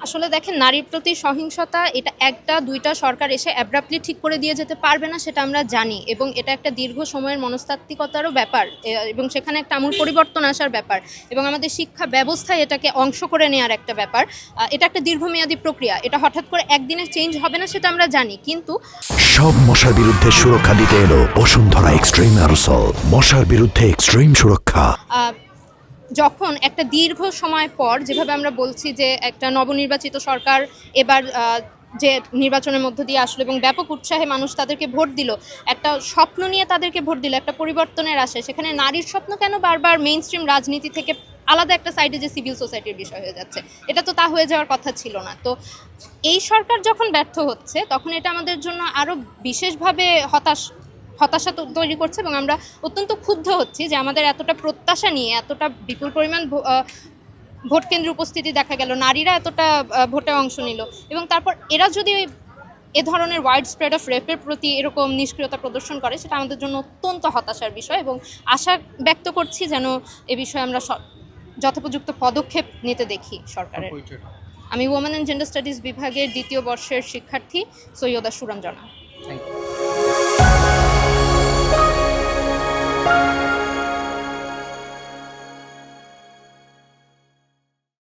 আসলে দেখেন, নারীর প্রতি সহিংসতা এটা একটা দুইটা সরকার এসে অ্যাব্রাপ্টলি ঠিক করে দিয়ে যেতে পারবে না, সেটা আমরা জানি, এবং এটা একটা দীর্ঘ সময়ের মনস্তাত্ত্বিকতারও ব্যাপার, এবং সেখানে একটা আমূল পরিবর্তন আসার ব্যাপার, এবং আমাদের শিক্ষা ব্যবস্থায় এটাকে অংশ করে নেওয়ার একটা ব্যাপার। এটা একটা দীর্ঘমেয়াদী প্রক্রিয়া, এটা হঠাৎ করে একদিনে চেঞ্জ হবে না, সেটা আমরা জানি, কিন্তু সব মশার বিরুদ্ধে সুরক্ষা দিতে এলো বসুন্ধরা এক্সট্রিম অ্যারোসল, মশার বিরুদ্ধে এক্সট্রিম সুরক্ষা। যখন একটা দীর্ঘ সময় পর, যেভাবে আমরা বলছি যে একটা নবনির্বাচিত সরকার এবার যে নির্বাচনের মধ্য দিয়ে আসলো এবং ব্যাপক উৎসাহে মানুষ তাদেরকে ভোট দিল, একটা স্বপ্ন নিয়ে তাদেরকে ভোট দিল, একটা পরিবর্তনের আশায়, সেখানে নারীর স্বপ্ন কেন বারবার মেইন স্ট্রিম রাজনীতি থেকে আলাদা একটা সাইডে যে সিভিল সোসাইটির বিষয় হয়ে যাচ্ছে? এটা তো তা হয়ে যাওয়ার কথা ছিল না। তো এই সরকার যখন ব্যর্থ হচ্ছে, তখন এটা আমাদের জন্য আরও বিশেষভাবে হতাশা তৈরি করছে, এবং আমরা অত্যন্ত ক্ষুব্ধ হচ্ছি যে আমাদের এতটা প্রত্যাশা নিয়ে এতটা বিপুল পরিমাণ ভোট কেন্দ্রে উপস্থিতি দেখা গেল, নারীরা এতটা ভোটে অংশ নিল, এবং তারপর এরা যদি এ ধরনের ওয়াইড স্প্রেড অফ রেপের প্রতি এরকম নিষ্ক্রিয়তা প্রদর্শন করে, সেটা আমাদের জন্য অত্যন্ত হতাশার বিষয়, এবং আশা ব্যক্ত করছি যেন এ বিষয়ে আমরা যথোপযুক্ত পদক্ষেপ নিতে দেখি সরকারের। আমি ওমেন অ্যান্ড জেন্ডার স্টাডিজ বিভাগের দ্বিতীয় বর্ষের শিক্ষার্থী সৈয়দা সুরঞ্জনা।